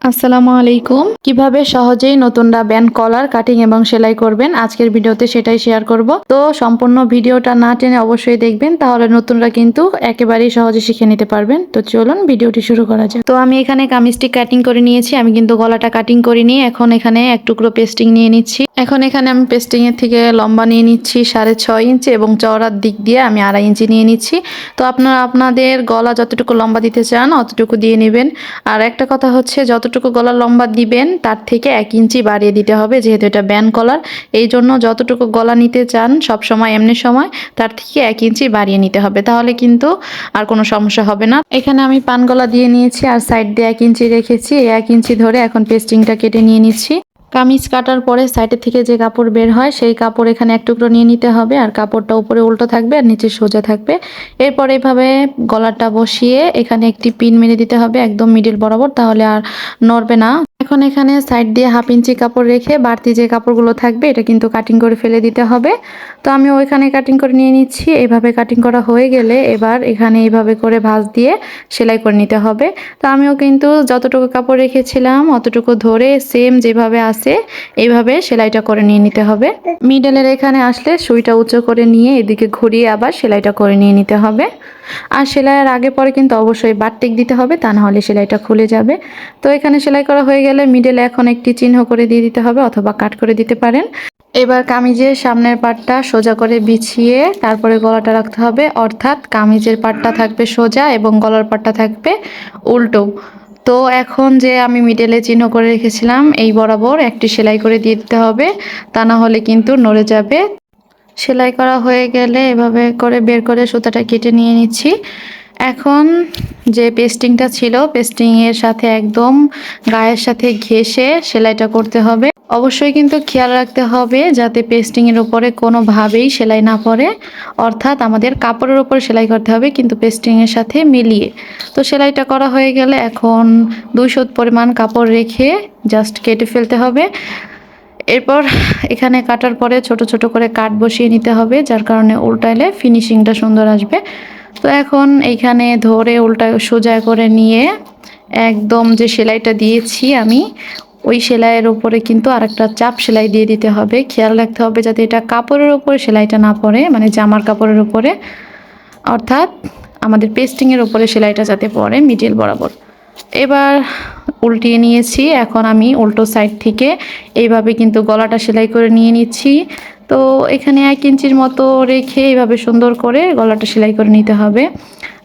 আসসালামু আলাইকুম। কিভাবে সহজেই নতুনরা ব্যান্ড কলার কাটিং এবং সেলাই করবেন আজকের ভিডিওতে সেটাই শেয়ার করব। তো সম্পূর্ণ ভিডিওটা না টেনে অবশ্যই দেখবেন, তাহলে নতুনরা কিন্তু একেবারেই সহজে শিখে নিতে পারবেন। তো চলুন ভিডিওটি শুরু করা যাক। তো আমি এখানে কামিজটি কাটিং করে নিয়েছি, আমি কিন্তু গলাটা কাটিং করিনি। এখন এখানে এক টুকরো পেস্টিং নিয়ে নিচ্ছি। এখন এখানে আমি পেস্টিং এর থেকে লম্বা নিয়ে নিচ্ছি 6.5 ইঞ্চি এবং চওড়ার দিক দিয়ে আমি 2.5 ইঞ্চি নিয়ে নিচ্ছি। তো আপনারা আপনাদের গলা যতটুকু লম্বা দিতে চান অতটুকু দিয়ে নেবেন। আর একটা কথা হচ্ছে, যতটুকু গলা লম্বা দিবেন তার থেকে 1 ইঞ্চি বাড়িয়ে দিতে হবে, যেহেতু এটা ব্যান্ড কলার। এই জন্য যতটুকু গলা নিতে চান সব সময় এমনি সময় তার থেকে 1 ইঞ্চি বাড়িয়ে নিতে হবে, তাহলে কিন্তু আর কোনো সমস্যা হবে না। এখানে আমি পান গলা দিয়ে নিয়েছি আর সাইড দিয়ে 1 ইঞ্চি রেখেছি। এই 1 ইঞ্চি ধরে এখন পেস্টিংটা কেটে নিয়ে নিচ্ছি। কামিজ কাটার পরে সাইডের থেকে যে কাপড় বের হয় সেই কাপড় এখানে এক টুকরো নিয়ে নিতে হবে, আর কাপড়টা উপরে উল্টো থাকবে আর নিচে সোজা থাকবে। এরপর এইভাবে গলাটা বসিয়ে এখানে একটি পিন মেরে দিতে হবে একদম মিডিল বরাবর, তাহলে আর নড়বে না। এখন এখানে সাইড দিয়ে 1/2 ইঞ্চি কাপড় রেখে বাড়তি যে কাপড়গুলো থাকবে এটা কিন্তু কাটিং করে ফেলে দিতে হবে। তো আমি ওইখানে কাটিং করে নিয়ে নিচ্ছি। এইভাবে কাটিং করা হয়ে গেলে এবার এখানে এইভাবে করে ভাঁজ দিয়ে সেলাই করে নিতে হবে। তো আমিও কিন্তু যতটুকু কাপড় রেখেছিলাম অতটুকু ধরে সেম যেভাবে আছে এইভাবে সেলাইটা করে নিয়ে নিতে হবে। মিডলের এখানে আসলে সুইটা উঁচু করে নিয়ে এদিকে ঘুরিয়ে আবার সেলাইটা করে নিয়ে নিতে হবে। আর সেলাইয়ের আগে পরে কিন্তু অবশ্যই বাটটিক দিতে হবে, তা না হলে সেলাইটা খুলে যাবে। তো এখানে সেলাই করা হয়ে গেলে মিডলে এখন একটি চিহ্ন করে দিয়ে দিতে হবে, অথবা কাট করে দিতে পারেন। এবার কামিজের সামনের পাটটা সোজা করে বিছিয়ে তারপরে গলাটা রাখতে হবে, অর্থাৎ কামিজের পাটটা থাকবে সোজা এবং গলার পাটটা থাকবে উল্টো। তো এখন যে আমি মিডলে চিহ্ন করে রেখেছিলাম এই বরাবর একটি সেলাই করে দিয়ে দিতে হবে, তা না হলে কিন্তু নড়ে যাবে। সেলাই করা হয়ে গেলে এভাবে করে বের করে সুতাটা কেটে নিয়ে নিচ্ছি। এখন যে পেস্টিংটা ছিল পেস্টিংয়ের সাথে একদম গায়ের সাথে ঘেঁষে সেলাইটা করতে হবে। অবশ্যই কিন্তু খেয়াল রাখতে হবে যাতে পেস্টিংয়ের উপরে কোনোভাবেই সেলাই না পড়ে, অর্থাৎ আমাদের কাপড়ের উপর সেলাই করতে হবে কিন্তু পেস্টিংয়ের সাথে মিলিয়ে। তো সেলাইটা করা হয়ে গেলে এখন 200 পরিমাণ কাপড় রেখে জাস্ট কেটে ফেলতে হবে। এরপর এখানে কাটার পরে ছোট ছোট করে কাট বসিয়ে নিতে হবে, যার কারণে উল্টাইলে ফিনিশিংটা সুন্দর আসবে। তো এখন এইখানে ধরে উল্টা সোজা করে নিয়ে একদম যে সেলাইটা দিয়েছি আমি ওই সেলাইয়ের উপরে কিন্তু আরেকটা চাপ সেলাই দিয়ে দিতে হবে। খেয়াল রাখতে হবে যাতে এটা কাপড়ের উপরে সেলাইটা না পড়ে, মানে জামার কাপড়ের উপরে, অর্থাৎ আমাদের পেস্টিংয়ের উপরে সেলাইটা যাতে পড়ে মিডিল বরাবর। এবার উল্টিয়ে নিয়েছি, এখন আমি উল্টো সাইড থেকে এইভাবে কিন্তু গলাটা সেলাই করে নিয়ে নিচ্ছি। তো এখানে 1 ইঞ্চির মতো রেখে এইভাবে সুন্দর করে গলাটা সেলাই করে নিতে হবে।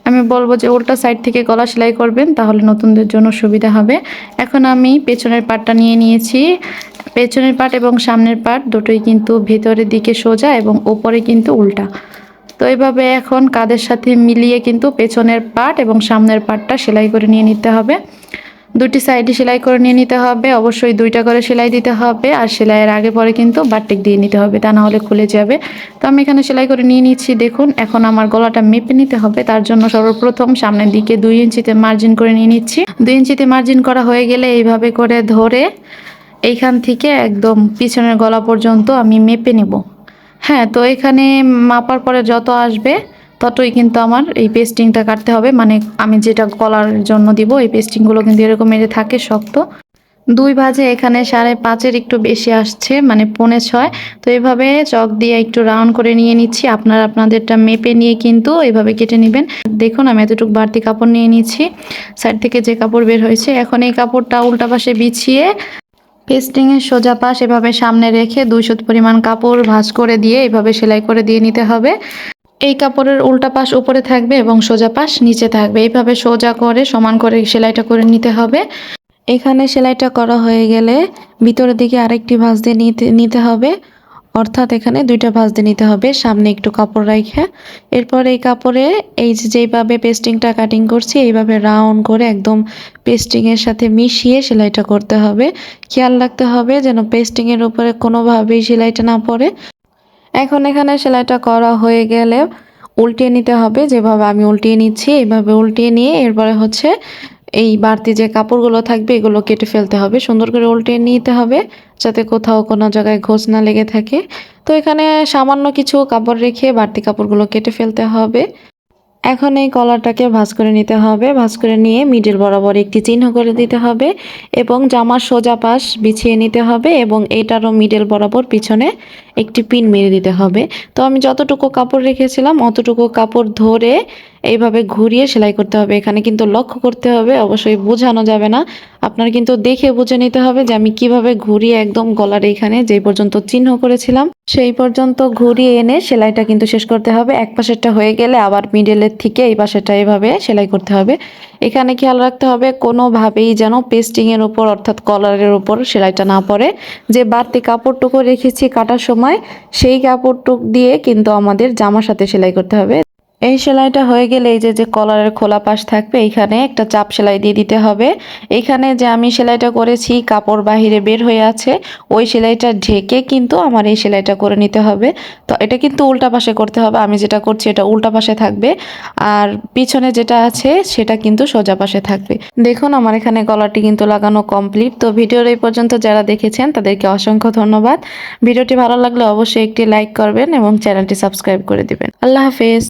আমি বলবো যে উল্টা সাইড থেকে গলা সেলাই করবেন, তাহলে নতুনদের জন্য সুবিধা হবে। এখন আমি পেছনের পাটটা নিয়ে নিয়েছি। পেছনের পাট এবং সামনের পাট দুটোই কিন্তু ভেতরের দিকে সোজা এবং ওপরে কিন্তু উল্টা। তো এইভাবে এখন কাঁধের সাথে মিলিয়ে কিন্তু পেছনের পাট এবং সামনের পাটটা সেলাই করে নিয়ে নিতে হবে। দুটি সাইডে সেলাই করে নিয়ে নিতে হবে, অবশ্যই 2টা করে সেলাই দিতে হবে। আর সেলাইয়ের আগে পরে কিন্তু বাটটিক দিয়ে নিতে হবে, তা না হলে খুলে যাবে। তো আমি এখানে সেলাই করে নিয়ে নিচ্ছি। দেখুন এখন আমার গলাটা মেপে নিতে হবে, তার জন্য সর্বপ্রথম সামনের দিকে 2 ইঞ্চিতে মার্জিন করে নিয়ে নিচ্ছি। 2 ইঞ্চিতে মার্জিন করা হয়ে গেলে এইভাবে করে ধরে এইখান থেকে একদম পিছনের গলা পর্যন্ত আমি মেপে নেব। হ্যাঁ, তো এখানে মাপার পরে যত আসবে ততই কিন্তু আমার এই পেস্টিংটা কাটতে হবে, মানে আমি যেটা গলার জন্য দিব এই পেস্টিংগুলো কিন্তু এরকম মেরে থাকে শক্ত। 2 ভাঁজে এখানে 5.5-এর একটু বেশি আসছে, মানে 5.25। তো এইভাবে চক দিয়ে একটু রাউন্ড করে নিয়ে নিচ্ছি। আপনারা আপনাদেরটা মেপে নিয়ে কিন্তু এইভাবে কেটে নেবেন। দেখুন আমি এতটুকু বাড়তি কাপড় নিয়ে নিচ্ছি সাইড থেকে যে কাপড় বের হয়েছে। এখন এই কাপড়টা উল্টা পাশে বিছিয়ে পেস্টিংয়ের সোজা পাশ এভাবে সামনে রেখে 200 পরিমাণ কাপড় ভাঁজ করে দিয়ে এভাবে সেলাই করে দিয়ে নিতে হবে। এই কাপড়ের উল্টা পাশ উপরে থাকবে এবং সোজা পাশ নিচে থাকবে, এইভাবে সোজা করে সমান করে সেলাইটা করে নিতে হবে। এখানে সেলাইটা করা হয়ে গেলে ভিতরের দিকে আরেকটি ভাঁজ দিয়ে নিতে হবে, অর্থাৎ এখানে 2টা ভাঁজ দিয়ে নিতে হবে সামনে একটু কাপড় রাখে। এরপর এই কাপড়ে এই যেইভাবে পেস্টিংটা কাটিং করছি এইভাবে রাউন্ড করে একদম পেস্টিংয়ের সাথে মিশিয়ে সেলাইটা করতে হবে। খেয়াল রাখতে হবে যেন পেস্টিংয়ের উপরে কোনোভাবেই সেলাইটা না পড়ে। এখন এখানে সেলাইটা করা হয়ে গেলে উল্টিয়ে নিতে হবে, যেভাবে আমি উল্টিয়ে নিচ্ছি এইভাবে উল্টিয়ে নিয়ে এরপরে হচ্ছে এই বাড়তি যে কাপড়গুলো থাকবে এগুলো কেটে ফেলতে হবে। সুন্দর করে উল্টিয়ে নিতে হবে যাতে কোথাও কোনো জায়গায় ঘোষ না লেগে থাকে। তো এখানে সামান্য কিছু কাপড় রেখে বাড়তি কাপড়গুলো কেটে ফেলতে হবে। এখন এই কলারটাকে ভাঁজ করে নিতে হবে। ভাঁজ করে নিয়ে মিডল বরাবর একটি চিহ্ন করে দিতে হবে এবং জামার সোজা পাশ বিছিয়ে নিতে হবে এবং এটারও মিডল বরাবর পিছনে একটি পিন মেরে দিতে হবে। তো আমি যতটুকু কাপড় রেখেছিলাম অতটুকু কাপড় ধরে এইভাবে ঘুরিয়ে সেলাই করতে হবে। এখানে কিন্তু লক্ষ্য করতে হবে, অবশ্যই বোঝানো যাবে না। আপনার কিন্তু দেখে বুঝে নিতে হবে যে আমি কিভাবে ঘুরিয়ে একদম গলার এখানে যে পর্যন্ত চিহ্ন করেছিলাম সেই পর্যন্ত ঘুরিয়ে এনে সেলাইটা কিন্তু শেষ করতে হবে। এক পাশেরটা হয়ে গেলে আবার মিডলের থেকে এই পাশেরটা এভাবে সেলাই করতে হবে। এখানে খেয়াল রাখতে হবে কোনোভাবেই যেন পেস্টিংয়ের উপর অর্থাৎ কলারের উপর সেলাইটা না পড়ে। যে বাড়তি কাপড়টুকু রেখেছি কাটার সময় সেই কাপড়টুক দিয়ে কিন্তু আমাদের জামার সাথে সেলাই করতে হবে। এই সেলাইটা হয়ে গেলে এই যে কলারের খোলা পাশ থাকবে এইখানে একটা চাপ সেলাই দিয়ে দিতে হবে। এইখানে যে আমি সেলাইটা করেছি কাপড় বাহিরে বের হয়ে আছে ওই সেলাইটা ঢেকে কিন্তু আমার এই সেলাইটা করে নিতে হবে। তো এটা কিন্তু উল্টা পাশে করতে হবে, আমি যেটা করছি এটা উল্টা পাশে থাকবে আর পিছনে যেটা আছে সেটা কিন্তু সোজা পাশে থাকবে। দেখুন আমার এখানে গলাটি কিন্তু লাগানো কমপ্লিট। তো ভিডিওর এই পর্যন্ত যারা দেখেছেন তাদেরকে অসংখ্য ধন্যবাদ। ভিডিওটি ভালো লাগলে অবশ্যই একটি লাইক করবেন এবং চ্যানেলটি সাবস্ক্রাইব করে দিবেন। আল্লাহ হাফেজ।